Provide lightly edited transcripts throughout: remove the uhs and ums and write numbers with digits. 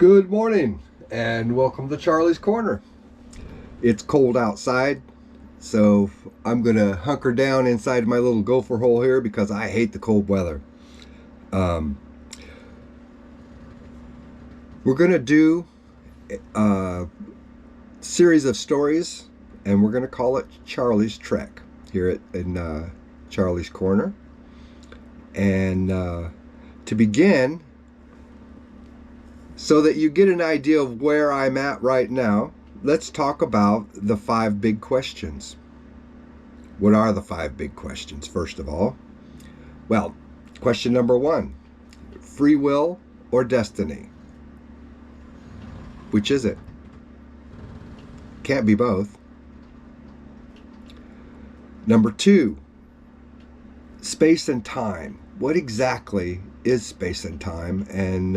Good morning and welcome to Charlie's Corner. It's cold outside, so I'm going to hunker down inside my little gopher hole here because I hate the cold weather. Um, we're going to do a series of stories, and we're going to call it Charlie's Trek here in Charlie's Corner. And to begin, so that you get an idea of where I'm at right now, let's talk about the 5 big questions. What are the 5 big questions, first of all? Well, question number 1, free will or destiny? Which is it? Can't be both. Number 2, space and time. What exactly is space and time? And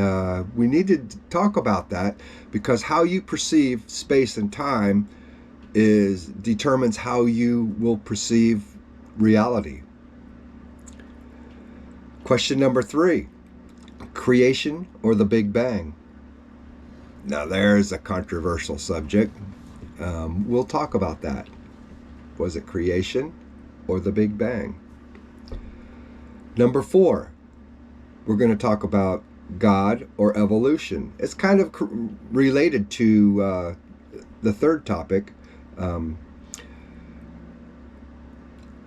we need to talk about that because how you perceive space and time determines how you will perceive reality. Question number 3, creation or the Big Bang? Now there's a controversial subject. We'll talk about that. Was it creation or the Big Bang? Number 4, we're going to talk about God or evolution. It's kind of related to the third topic.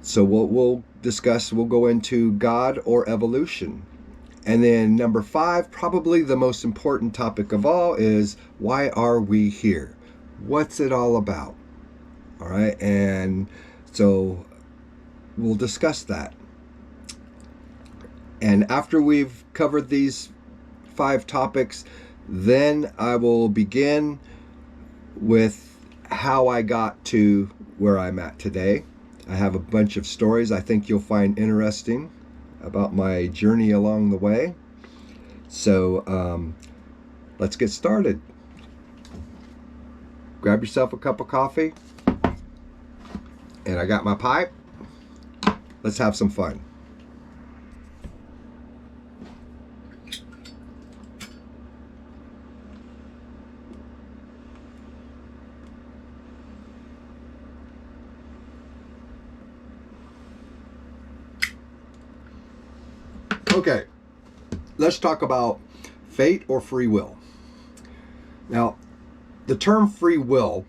So we'll discuss, we'll go into God or evolution. And then number 5, probably the most important topic of all, is why are we here? What's it all about? All right, and so we'll discuss that. And after we've covered these 5 topics, then I will begin with how I got to where I'm at today. I have a bunch of stories I think you'll find interesting about my journey along the way. So let's get started. Grab yourself a cup of coffee. And I got my pipe. Let's have some fun. Okay, let's talk about fate or free will. Now, the term free will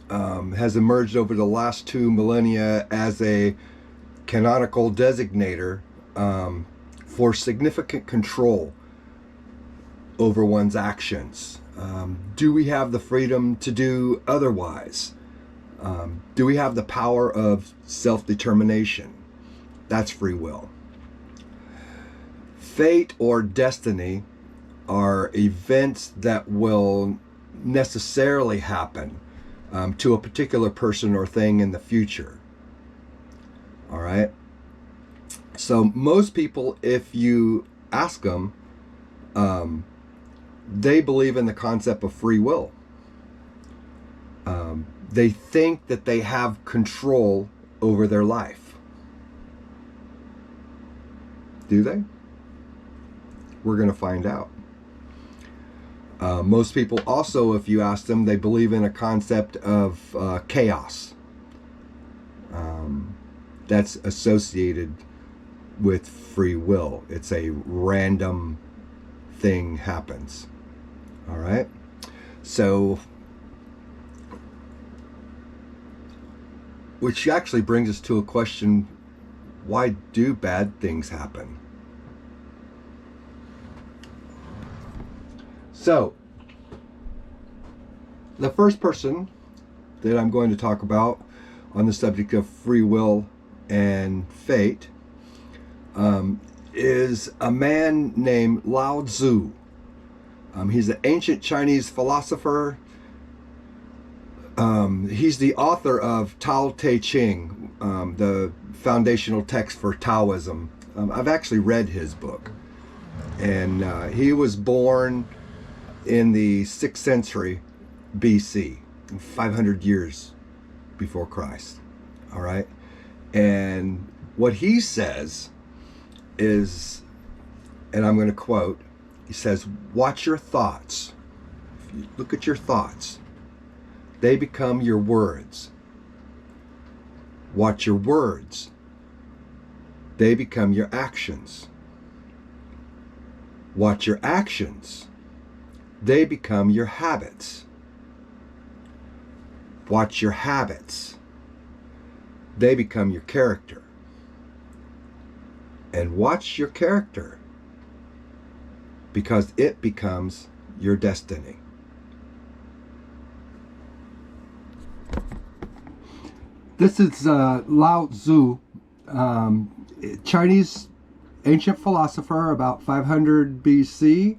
has emerged over the last 2 millennia as a canonical designator for significant control over one's actions. Do we have the freedom to do otherwise? Do we have the power of self-determination? That's free will. Fate or destiny are events that will necessarily happen to a particular person or thing in the future. All right. So most people, if you ask them, they believe in the concept of free will. They think that they have control over their life. Do they? We're going to find out. Most people also, if you ask them, they believe in a concept of chaos. That's associated with free will. It's a random thing happens. All right? So, which actually brings us to a question, why do bad things happen? So, the first person that I'm going to talk about on the subject of free will and fate is a man named Lao Tzu. He's an ancient Chinese philosopher. He's the author of Tao Te Ching, the foundational text for Taoism. I've actually read his book. And he was born in the 6th century BC, 500 years before Christ. All right? And what he says is, and I'm going to quote, he says, "Watch your thoughts, you look at your thoughts, they become your words. Watch your words. They become your actions. Watch your actions. They become your habits. Watch your habits. They become your character. And watch your character, because it becomes your destiny. This is Lao Tzu, Chinese ancient philosopher, about 500 BC.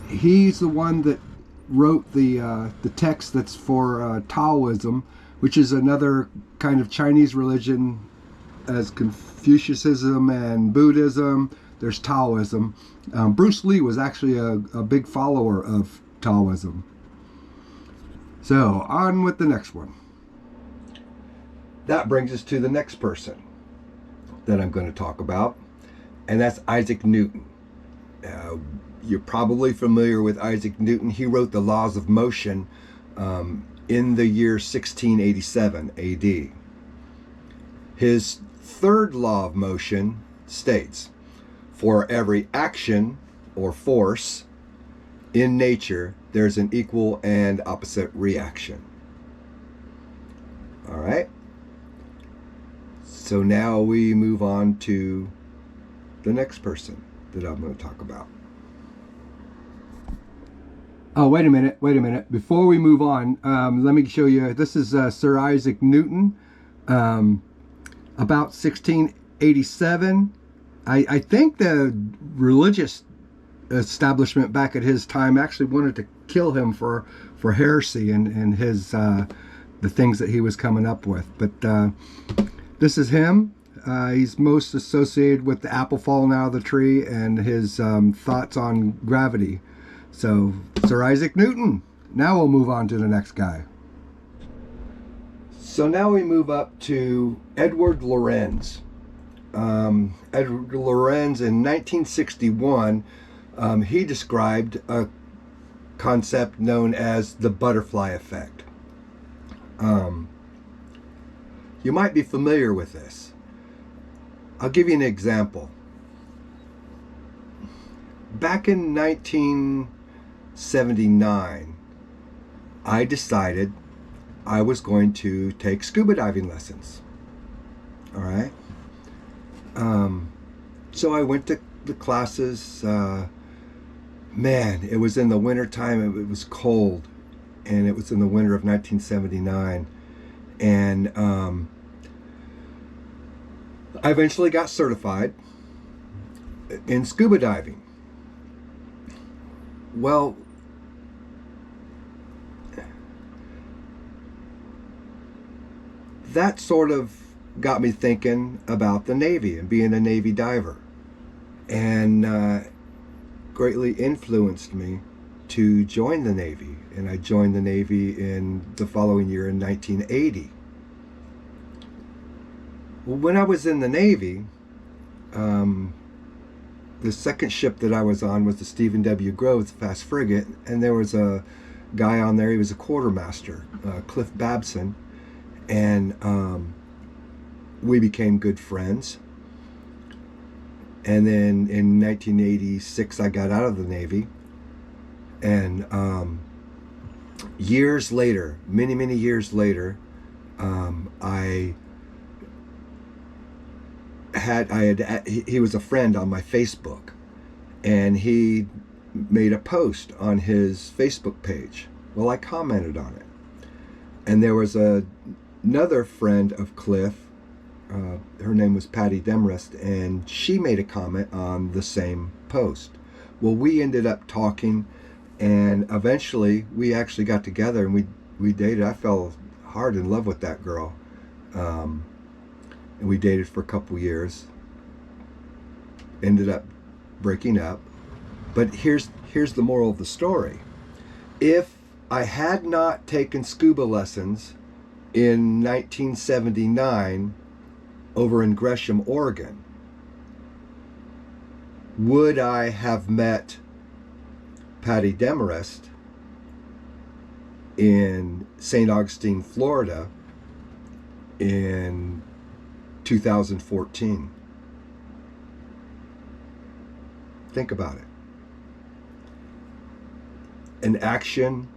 He's the one that wrote the text that's for Taoism, which is another kind of Chinese religion. As Confucianism and Buddhism, there's Taoism. Bruce Lee was actually a big follower of Taoism. So, on with the next one. That brings us to the next person that I'm going to talk about, and that's Isaac Newton. You're probably familiar with Isaac Newton. He wrote the Laws of Motion in the year 1687 AD. His third law of motion states, for every action or force in nature, there's an equal and opposite reaction. All right. So now we move on to the next person that I'm going to talk about. Oh, wait a minute. Before we move on, let me show you. This is Sir Isaac Newton. About 1687. I think the religious establishment back at his time actually wanted to kill him for heresy and his the things that he was coming up with. But this is him. He's most associated with the apple falling out of the tree and his thoughts on gravity. So, Sir Isaac Newton. Now we'll move on to the next guy. So now we move up to Edward Lorenz. Edward Lorenz in 1961, he described a concept known as the butterfly effect. You might be familiar with this. I'll give you an example. Back in 1979, I decided I was going to take scuba diving lessons. All right. So I went to the classes. Man, it was in the winter time. It was cold, and it was in the winter of 1979. And I eventually got certified in scuba diving. Well, that sort of got me thinking about the Navy and being a Navy diver, and greatly influenced me to join the Navy. And I joined the Navy in the following year in 1980. Well, when I was in the Navy, the second ship that I was on was the Stephen W. Groves fast frigate, and there was a guy on there. He was a quartermaster, Cliff Babson, and we became good friends. And then in 1986, I got out of the Navy, and years later, many years later, he was a friend on my Facebook, and he made a post on his Facebook page. Well, I commented on it, and there was another friend of Cliff. Her name was Patty Demarest, and she made a comment on the same post. Well, we ended up talking, and eventually we actually got together and we dated. I fell hard in love with that girl, and we dated for a couple years. Ended up breaking up. But here's the moral of the story. If I had not taken scuba lessons in 1979 over in Gresham, Oregon, would I have met Patty Demarest in St. Augustine, Florida in 2014. Think about it. An action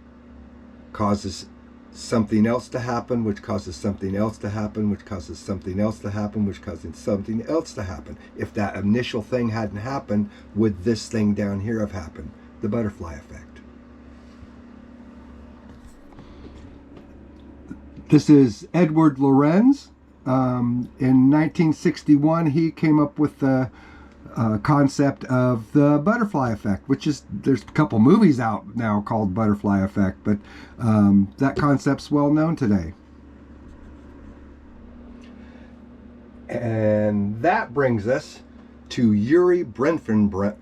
causes something else to happen, which causes something else to happen, which causes something else to happen, which causes something else to happen. If that initial thing hadn't happened, would this thing down here have happened? The butterfly effect. This is Edward Lorenz. In 1961, he came up with the concept of the butterfly effect, which is, there's a couple movies out now called Butterfly Effect, but that concept's well known today. And that brings us to Yuri Bronfenbrenner.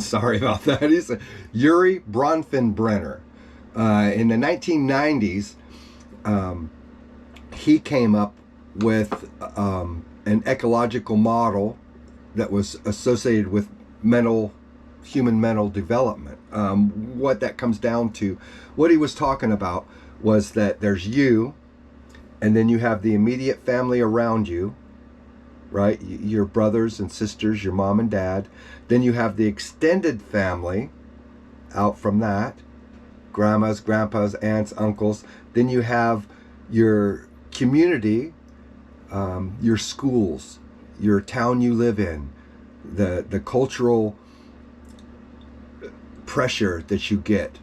Sorry about that. He's Yuri Bronfenbrenner. In the 1990s, he came up with an ecological model that was associated with human mental development. What that comes down to, what he was talking about was that there's you, and then you have the immediate family around you, right? Your brothers and sisters, your mom and dad. Then you have the extended family out from that, grandmas, grandpas, aunts, uncles. Then you have your community, your schools, your town you live in, the cultural pressure that you get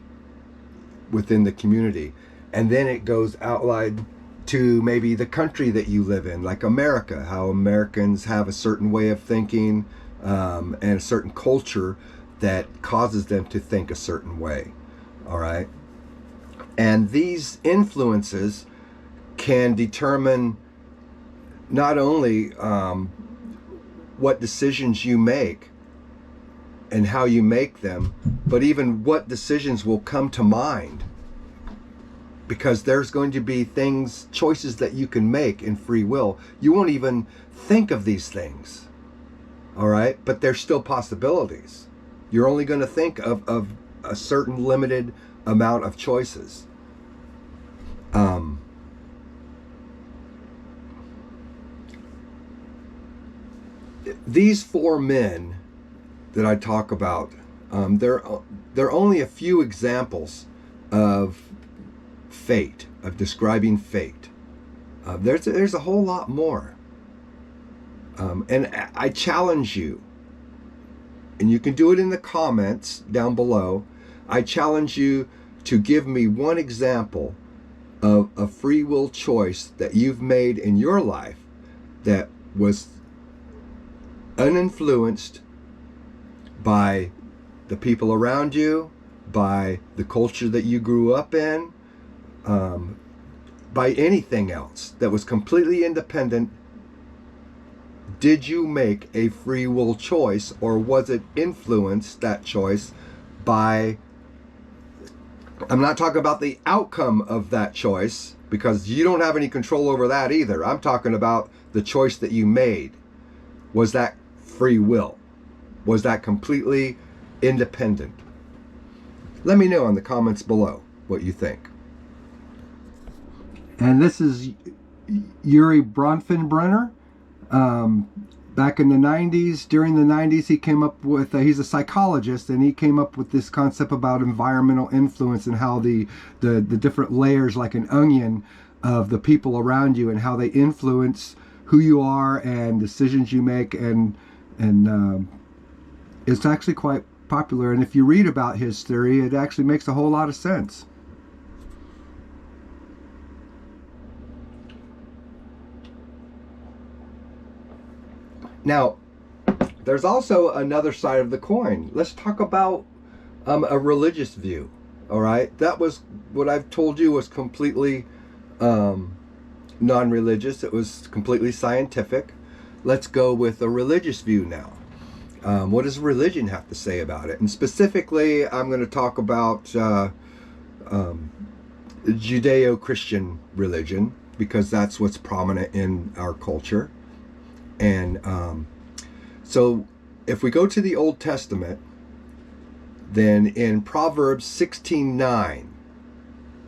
within the community. And then it goes outline to maybe the country that you live in, like America, how Americans have a certain way of thinking and a certain culture that causes them to think a certain way. All right. And these influences can determine not only what decisions you make and how you make them, but even what decisions will come to mind. Because there's going to be choices that you can make in free will. You won't even think of these things. All right? But there's still possibilities. You're only going to think of a certain limited amount of choices. These four men that I talk about, they're only a few examples of fate, of describing fate. There's a whole lot more. And I challenge you, and you can do it in the comments down below, I challenge you to give me one example of a free will choice that you've made in your life that was uninfluenced by the people around you, by the culture that you grew up in, by anything else that was completely independent. Did you make a free will choice, or was it influenced, that choice, by, I'm not talking about the outcome of that choice, because you don't have any control over that either. I'm talking about the choice that you made. Was that free will? Was that completely independent? Let me know in the comments below what you think. And this is Yuri Bronfenbrenner. Back in the 90s, during the 90s, he came up with, he's a psychologist, and he came up with this concept about environmental influence and how the different layers, like an onion, of the people around you and how they influence who you are and decisions you make, and it's actually quite popular. And if you read about his theory, it actually makes a whole lot of sense. Now, there's also another side of the coin. Let's talk about a religious view. All right, that was what I've told you was completely non-religious. It was completely scientific. Let's go with a religious view now. What does religion have to say about it? And specifically, I'm going to talk about Judeo-Christian religion, because that's what's prominent in our culture. And so if we go to the Old Testament, then in Proverbs 16:9,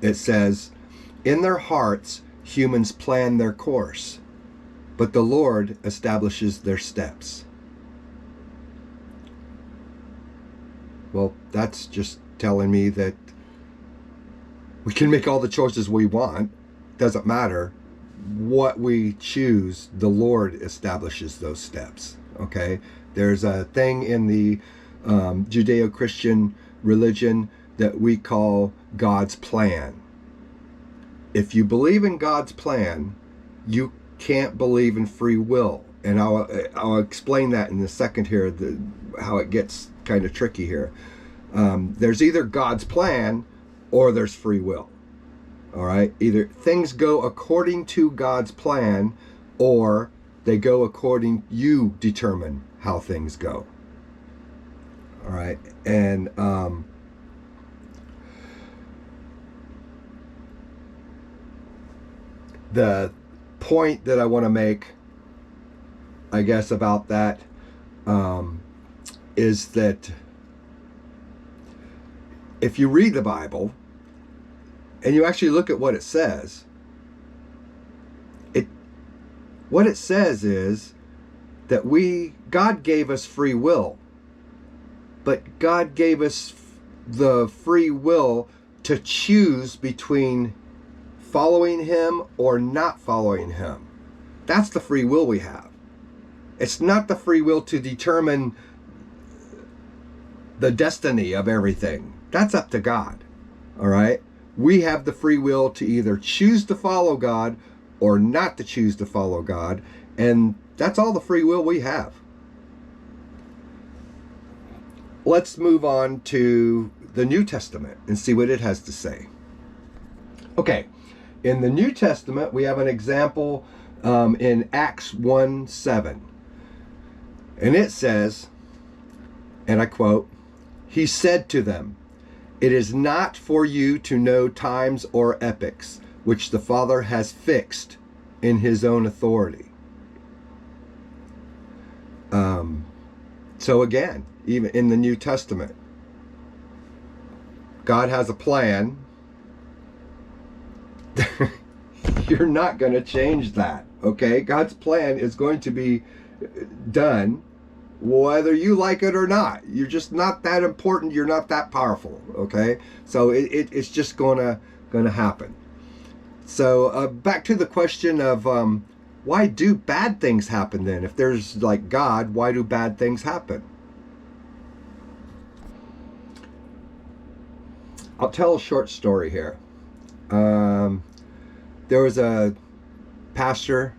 it says, "In their hearts humans plan their course, but the Lord establishes their steps." Well, that's just telling me that we can make all the choices we want. Doesn't matter what we choose, the Lord establishes those steps. Okay? There's a thing in the Judeo-Christian religion that we call God's plan. If you believe in God's plan, you can't believe in free will. And I'll explain that in a second here, how it gets kind of tricky here. There's either God's plan or there's free will. All right? Either things go according to God's plan or they go according, you determine how things go. All right? And the point that I want to make, I guess, about that is that if you read the Bible and you actually look at what it says, what it says is that God gave us free will, but God gave us the free will to choose between following Him or not following Him. That's the free will we have. It's not the free will to determine the destiny of everything. That's up to God. All right? We have the free will to either choose to follow God or not to choose to follow God. And that's all the free will we have. Let's move on to the New Testament and see what it has to say. Okay. In the New Testament, we have an example in Acts 1:7. And it says, and I quote, "He said to them, 'It is not for you to know times or epochs, which the Father has fixed in His own authority.'" So again, even in the New Testament, God has a plan. You're not going to change that, okay? God's plan is going to be done whether you like it or not. You're just not that important. You're not that powerful, okay? So it's just going to happen. So back to the question of why do bad things happen then? If there's like God, why do bad things happen? I'll tell a short story here. There was a pastor,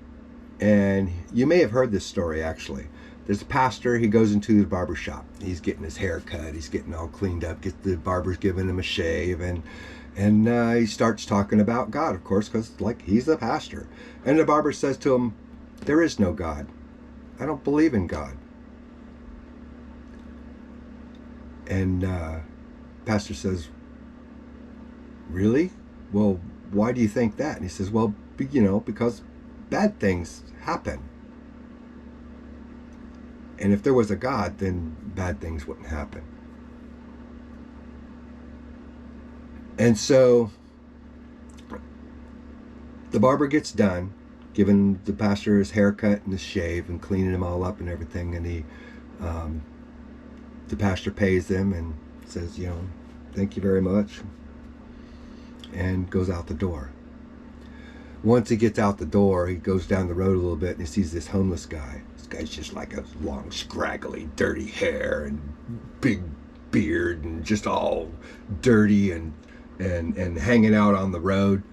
and you may have heard this story actually. There's a pastor, he goes into the barber shop. He's getting his hair cut, he's getting all cleaned up, the barber's giving him a shave, and he starts talking about God, of course, because like he's the pastor. And the barber says to him, "There is no God. I don't believe in God." And pastor says, "Really? Well, why do you think that?" And he says, "Well, because bad things happen. And if there was a God, then bad things wouldn't happen." And so the barber gets done, giving the pastor his haircut and his shave and cleaning him all up and everything. And the pastor pays him and says, "Thank you very much," and goes out the door. Once he gets out the door, he goes down the road a little bit and he sees this homeless guy. This guy's just like a long, scraggly, dirty hair and big beard and just all dirty and hanging out on the road.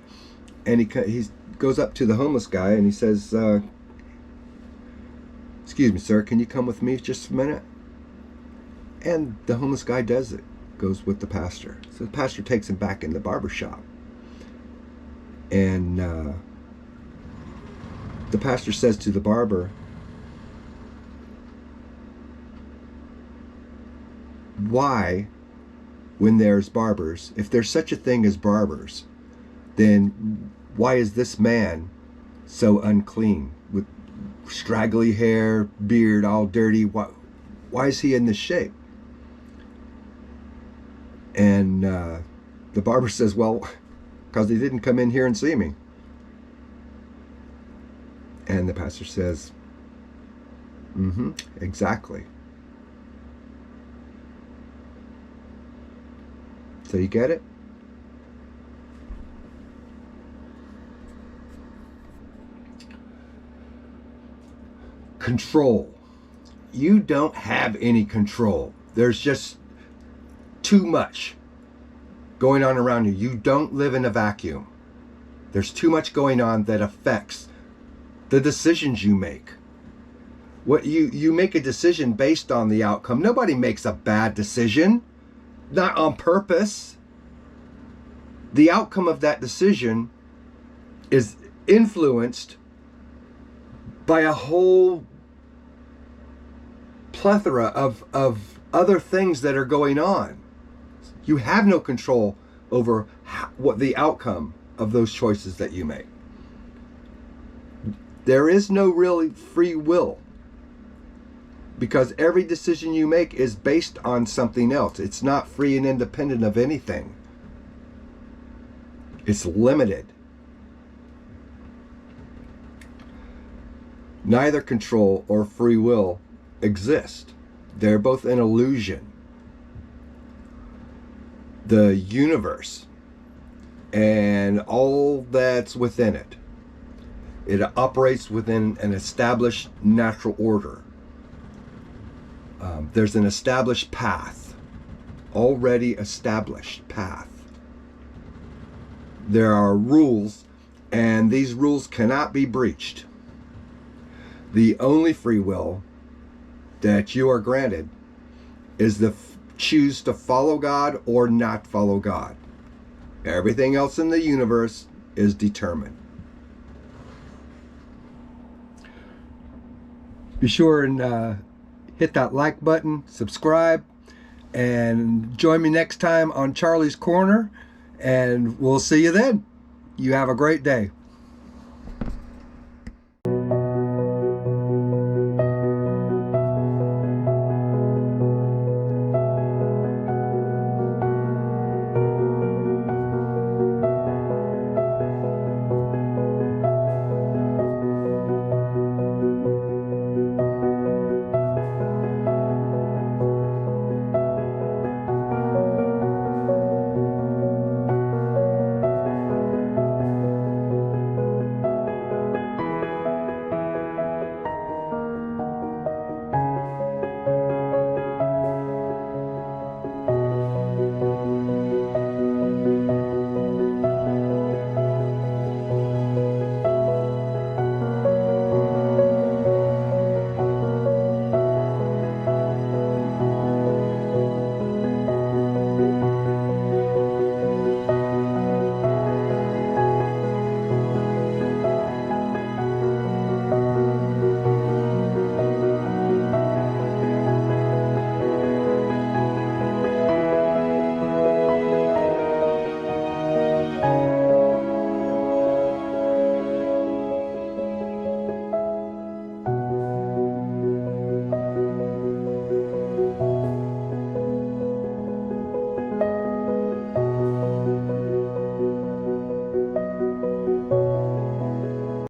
And he goes up to the homeless guy and he says, "Excuse me, sir, can you come with me just a minute?" And the homeless guy does it, goes with the pastor. So the pastor takes him back in the barber shop. And the pastor says to the barber, "Why, when there's barbers, if there's such a thing as barbers, then why is this man so unclean with straggly hair, beard, all dirty? Why is he in this shape?" And the barber says, well, because he didn't come in here and see me. And the pastor says, exactly. So you get it? Control. You don't have any control. There's just too much going on around you. You don't live in a vacuum. There's too much going on that affects the decisions you make. What you make a decision based on the outcome. Nobody makes a bad decision, not on purpose. The outcome of that decision is influenced by a whole plethora of other things that are going on. You have no control over what the outcome of those choices that you make. There is no really free will, because every decision you make is based on something else. It's not free and independent of anything. It's limited. Neither control or free will exist. They're both an illusion. The universe and all that's within it, it operates within an established natural order. There's an established path, already established path. There are rules, and these rules cannot be breached. The only free will that you are granted is the choose to follow God or not follow God. Everything else in the universe is determined. Be sure and hit that like button, subscribe, and join me next time on Charlie's Corner, and we'll see you then. You have a great day.